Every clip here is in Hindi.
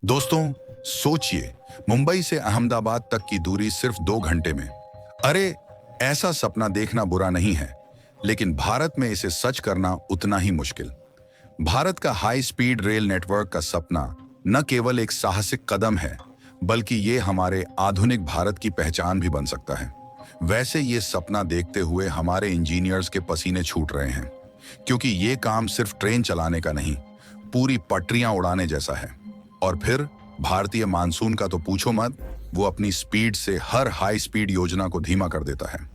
दोस्तों, सोचिए, मुंबई से अहमदाबाद तक की दूरी सिर्फ 2 घंटे में। अरे, ऐसा सपना देखना बुरा नहीं है, लेकिन भारत में इसे सच करना उतना ही मुश्किल। भारत का हाई स्पीड रेल नेटवर्क का सपना न केवल एक साहसिक कदम है, बल्कि ये हमारे आधुनिक भारत की पहचान भी बन सकता है। वैसे ये सपना देखते हुए हमारे इंजीनियर्स के पसीने छूट रहे हैं, क्योंकि ये काम सिर्फ ट्रेन चलाने का नहीं, पूरी पटरियां उड़ाने जैसा है। और फिर भारतीय मानसून का तो पूछो मत, वो अपनी स्पीड से हर हाई स्पीड योजना को धीमा कर देता है।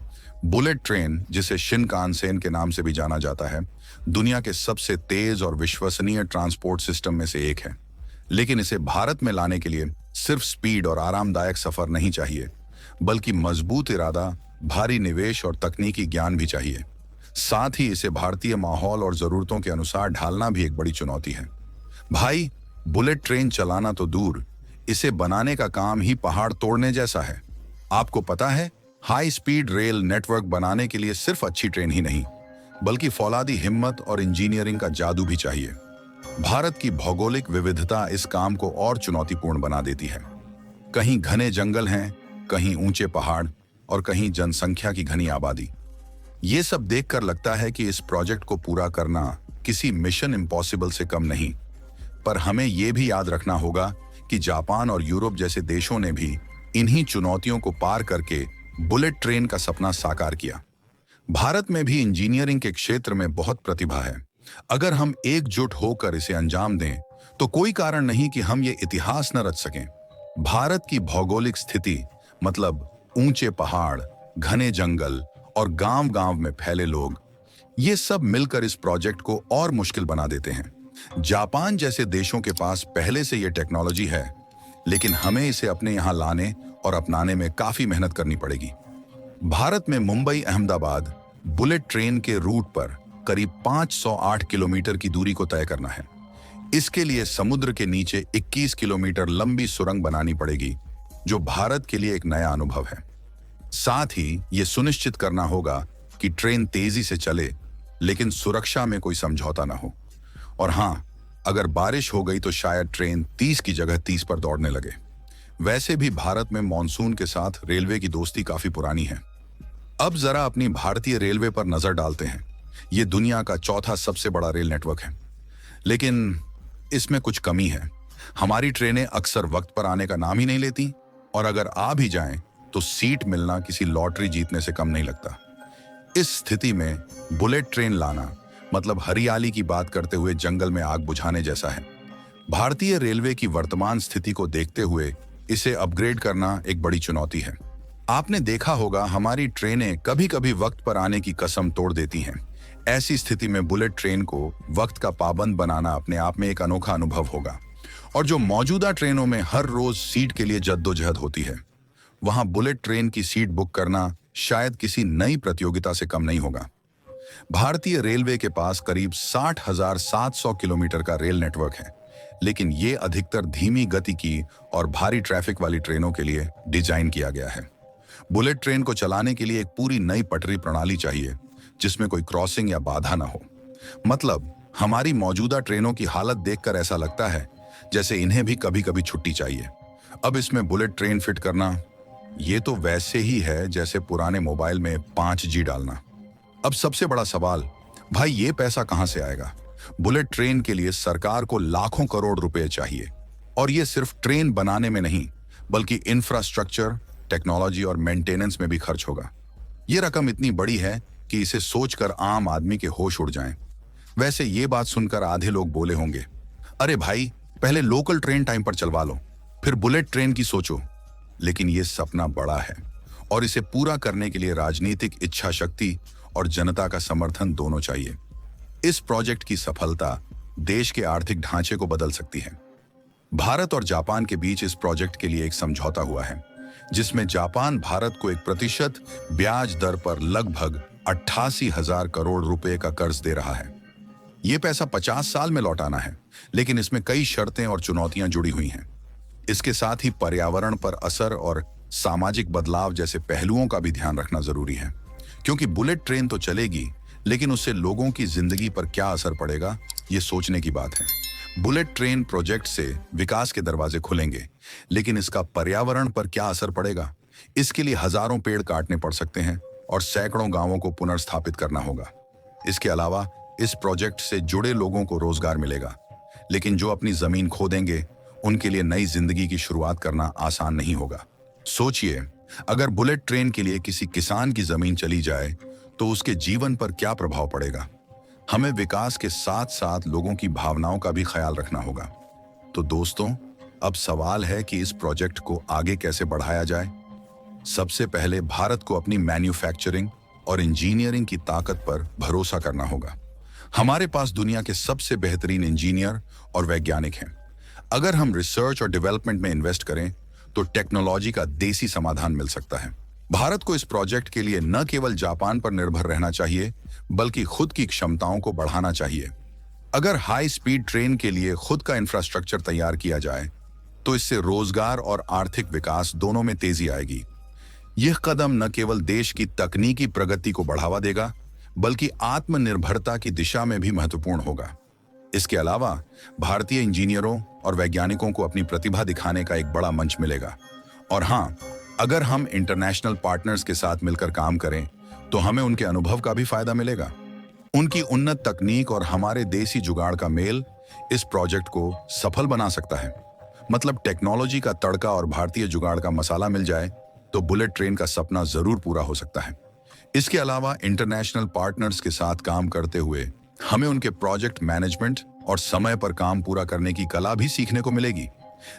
बुलेट ट्रेन, जिसे शिनकानसेन के नाम से भी जाना जाता है, दुनिया के सबसे तेज और विश्वसनीय ट्रांसपोर्ट सिस्टम में से एक है। लेकिन इसे भारत में लाने के लिए सिर्फ स्पीड और आरामदायक सफर नहीं चाहिए, बल्कि मजबूत इरादा, भारी निवेश और तकनीकी ज्ञान भी चाहिए। साथ ही इसे भारतीय माहौल और जरूरतों के अनुसार ढालना भी एक बड़ी चुनौती है। भाई, बुलेट ट्रेन चलाना तो दूर, इसे बनाने का काम ही पहाड़ तोड़ने जैसा है। आपको पता है, हाई स्पीड रेल नेटवर्क बनाने के लिए सिर्फ अच्छी ट्रेन ही नहीं, बल्कि फौलादी हिम्मत और इंजीनियरिंग का जादू भी चाहिए। भारत की भौगोलिक विविधता इस काम को और चुनौतीपूर्ण बना देती है। कहीं घने जंगल हैं, कहीं ऊंचे पहाड़ और कहीं जनसंख्या की घनी आबादी। ये सब देखकर लगता है कि इस प्रोजेक्ट को पूरा करना किसी मिशन इम्पॉसिबल से कम नहीं। पर हमें यह भी याद रखना होगा कि जापान और यूरोप जैसे देशों ने भी इन्हीं चुनौतियों को पार करके बुलेट ट्रेन का सपना साकार किया। भारत में भी इंजीनियरिंग के क्षेत्र में बहुत प्रतिभा है। अगर हम एकजुट होकर इसे अंजाम दें, तो कोई कारण नहीं कि हम ये इतिहास न रच सकें। भारत की भौगोलिक स्थिति, मतलब ऊंचे पहाड़, घने जंगल और गांव-गांव में फैले लोग, ये सब मिलकर इस प्रोजेक्ट को और मुश्किल बना देते हैं। जापान जैसे देशों के पास पहले से ये टेक्नोलॉजी है, लेकिन हमें इसे अपने यहाँ लाने और अपनाने में काफी मेहनत करनी पड़ेगी। भारत में मुंबई अहमदाबाद बुलेट ट्रेन के रूट पर करीब 508 किलोमीटर की दूरी को तय करना है। इसके लिए समुद्र के नीचे 21 किलोमीटर लंबी सुरंग बनानी पड़ेगी, जो भारत के लिए एक नया अनुभव है। साथ ही ये सुनिश्चित करना होगा कि ट्रेन तेजी से चले, लेकिन सुरक्षा में कोई समझौता ना हो। और हाँ, अगर बारिश हो गई तो शायद ट्रेन 30 की जगह 30 पर दौड़ने लगे। वैसे भी भारत में मॉनसून के साथ रेलवे की दोस्ती काफी पुरानी है। अब जरा अपनी भारतीय रेलवे पर नजर डालते हैं। ये दुनिया का चौथा सबसे बड़ा रेल नेटवर्क है, लेकिन इसमें कुछ कमी है। हमारी ट्रेनें अक्सर वक्त पर आने का नाम ही नहीं लेती, और अगर आ भी जाएं तो सीट मिलना किसी लॉटरी जीतने से कम नहीं लगता। इस स्थिति में बुलेट ट्रेन लाना मतलब हरियाली की बात करते हुए जंगल में आग बुझाने जैसा है। भारतीय रेलवे की वर्तमान स्थिति को देखते हुए इसे अपग्रेड करना एक बड़ी चुनौती है। आपने देखा होगा, हमारी ट्रेनें कभी कभी वक्त पर आने की कसम तोड़ देती हैं। ऐसी स्थिति में बुलेट ट्रेन को वक्त का पाबंद बनाना अपने आप में एक अनोखा अनुभव होगा। और जो मौजूदा ट्रेनों में हर रोज सीट के लिए जद्दोजहद होती है, वहां बुलेट ट्रेन की सीट बुक करना शायद किसी नई प्रतियोगिता से कम नहीं होगा। भारतीय रेलवे के पास करीब 60,700 किलोमीटर का रेल नेटवर्क है, लेकिन ये अधिकतर धीमी गति की और भारी ट्रैफिक वाली ट्रेनों के लिए डिजाइन किया गया है। बुलेट ट्रेन को चलाने के लिए एक पूरी नई पटरी प्रणाली चाहिए, जिसमें कोई क्रॉसिंग या बाधा ना हो। मतलब हमारी मौजूदा ट्रेनों की हालत देखकर ऐसा लगता है जैसे इन्हें भी कभी कभी छुट्टी चाहिए। अब इसमें बुलेट ट्रेन फिट करना, ये तो वैसे ही है जैसे पुराने मोबाइल में 5G डालना। अब सबसे बड़ा सवाल, भाई ये पैसा कहां से आएगा? बुलेट ट्रेन के लिए सरकार को लाखों करोड़ रुपए चाहिए, और ये सिर्फ ट्रेन बनाने में नहीं, बल्कि इंफ्रास्ट्रक्चर, टेक्नोलॉजी और मेंटेनेंस में भी खर्च होगा। ये रकम इतनी बड़ी है कि इसे सोचकर आम आदमी के होश उड़ जाएं। वैसे ये बात सुनकर आधे लोग बोले होंगे, अरे भाई, पहले लोकल ट्रेन टाइम पर चलवा लो, फिर बुलेट ट्रेन की सोचो। लेकिन ये सपना बड़ा है, और इसे पूरा करने के लिए राजनीतिक इच्छा शक्ति और जनता का समर्थन दोनों चाहिए। इस प्रोजेक्ट की सफलता देश के आर्थिक ढांचे को बदल सकती है। भारत और जापान के बीच इस प्रोजेक्ट के लिए एक समझौता हुआ है, जिसमें जापान भारत को 1% ब्याज दर पर लगभग 88,000 करोड़ रुपए का कर्ज दे रहा है। यह पैसा 50 साल में लौटाना है, लेकिन इसमें कई शर्तें और चुनौतियां जुड़ी हुई हैं। इसके साथ ही पर्यावरण पर असर और सामाजिक बदलाव जैसे पहलुओं का भी ध्यान रखना जरूरी है, क्योंकि बुलेट ट्रेन तो चलेगी, लेकिन उससे लोगों की जिंदगी पर क्या असर पड़ेगा, ये सोचने की बात है। बुलेट ट्रेन प्रोजेक्ट से विकास के दरवाजे खुलेंगे, लेकिन इसका पर्यावरण पर क्या असर पड़ेगा? इसके लिए हजारों पेड़ काटने पड़ सकते हैं और सैकड़ों गांवों को पुनर्स्थापित करना होगा। इसके अलावा इस प्रोजेक्ट से जुड़े लोगों को रोजगार मिलेगा, लेकिन जो अपनी जमीन खो देंगे उनके लिए नई जिंदगी की शुरुआत करना आसान नहीं होगा। सोचिए, अगर बुलेट ट्रेन के लिए किसी किसान की जमीन चली जाए तो उसके जीवन पर क्या प्रभाव पड़ेगा। हमें विकास के साथ साथ लोगों की भावनाओं का भी ख्याल रखना होगा। तो दोस्तों, अब सवाल है कि इस प्रोजेक्ट को आगे कैसे बढ़ाया जाए। सबसे पहले भारत को अपनी मैन्युफैक्चरिंग और इंजीनियरिंग की ताकत पर भरोसा करना होगा। हमारे पास दुनिया के सबसे बेहतरीन इंजीनियर और वैज्ञानिक हैं। अगर हम रिसर्च और डेवलपमेंट में इन्वेस्ट करें तो टेक्नोलॉजी का देसी समाधान मिल सकता है। भारत को इस प्रोजेक्ट के लिए न केवल जापान पर निर्भर रहना चाहिए, बल्कि खुद की क्षमताओं को बढ़ाना चाहिए। अगर हाई स्पीड ट्रेन के लिए खुद का इंफ्रास्ट्रक्चर तैयार किया जाए तो इससे रोजगार और आर्थिक विकास दोनों में तेजी आएगी। यह कदम न केवल देश की तकनीकी प्रगति को बढ़ावा देगा, बल्कि आत्मनिर्भरता की दिशा में भी महत्वपूर्ण होगा। इसके अलावा भारतीय इंजीनियरों और वैज्ञानिकों को अपनी प्रतिभा दिखाने का एक बड़ा मंच मिलेगा। और हाँ, अगर हम इंटरनेशनल पार्टनर्स के साथ मिलकर काम करें तो हमें उनके अनुभव का भी फायदा मिलेगा। उनकी उन्नत तकनीक और हमारे देसी जुगाड़ का मेल इस प्रोजेक्ट को सफल बना सकता है। मतलब टेक्नोलॉजी का तड़का और भारतीय जुगाड़ का मसाला मिल जाए तो बुलेट ट्रेन का सपना जरूर पूरा हो सकता है। इसके अलावा इंटरनेशनल पार्टनर्स के साथ काम करते हुए हमें उनके प्रोजेक्ट मैनेजमेंट और समय पर काम पूरा करने की कला भी सीखने को मिलेगी।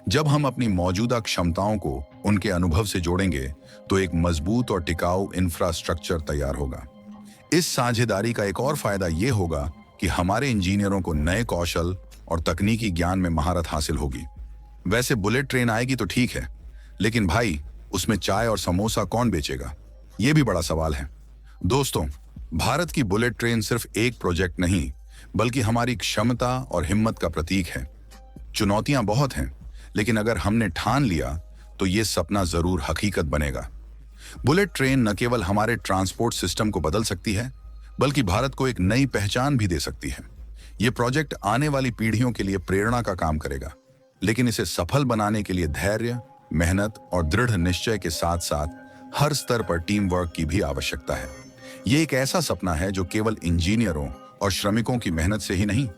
जब हम अपनी मौजूदा क्षमताओं को उनके अनुभव से जोड़ेंगे तो एक मजबूत और टिकाऊ इंफ्रास्ट्रक्चर तैयार होगा। इस साझेदारी का एक और फायदा यह होगा कि हमारे इंजीनियरों को नए कौशल और तकनीकी ज्ञान में महारत हासिल होगी। वैसे बुलेट ट्रेन आएगी तो ठीक है, लेकिन भाई, उसमें चाय और समोसा कौन बेचेगा? यह भी बड़ा सवाल है। दोस्तों, भारत की बुलेट ट्रेन सिर्फ एक प्रोजेक्ट नहीं, बल्कि हमारी क्षमता और हिम्मत का प्रतीक है। चुनौतियां बहुत हैं, लेकिन अगर हमने ठान लिया तो ये सपना जरूर हकीकत बनेगा। बुलेट ट्रेन न केवल हमारे ट्रांसपोर्ट सिस्टम को बदल सकती है, बल्कि भारत को एक नई पहचान भी दे सकती है। ये प्रोजेक्ट आने वाली पीढ़ियों के लिए प्रेरणा का काम करेगा, लेकिन इसे सफल बनाने के लिए धैर्य, मेहनत और दृढ़ निश्चय के साथ साथ हर स्तर पर टीम वर्क की भी आवश्यकता है। ये एक ऐसा सपना है जो केवल इंजीनियरों और श्रमिकों की मेहनत से ही नहीं,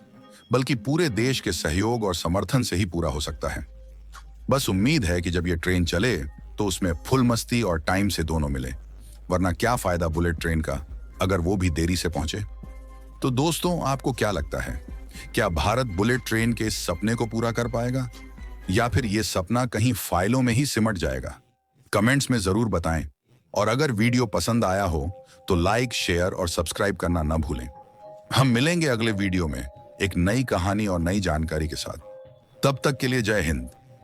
बल्कि पूरे देश के सहयोग और समर्थन से ही पूरा हो सकता है। बस उम्मीद है कि जब ये ट्रेन चले तो उसमें फुल मस्ती और टाइम से दोनों मिले, वरना क्या फायदा बुलेट ट्रेन का अगर वो भी देरी से पहुंचे। तो दोस्तों, आपको क्या लगता है, क्या भारत बुलेट ट्रेन के इस सपने को पूरा कर पाएगा, या फिर ये सपना कहीं फाइलों में ही सिमट जाएगा? कमेंट्स में जरूर बताएं। और अगर वीडियो पसंद आया हो तो लाइक, शेयर और सब्सक्राइब करना न भूलें। हम मिलेंगे अगले वीडियो में एक नई कहानी और नई जानकारी के साथ। तब तक के लिए जय हिंद।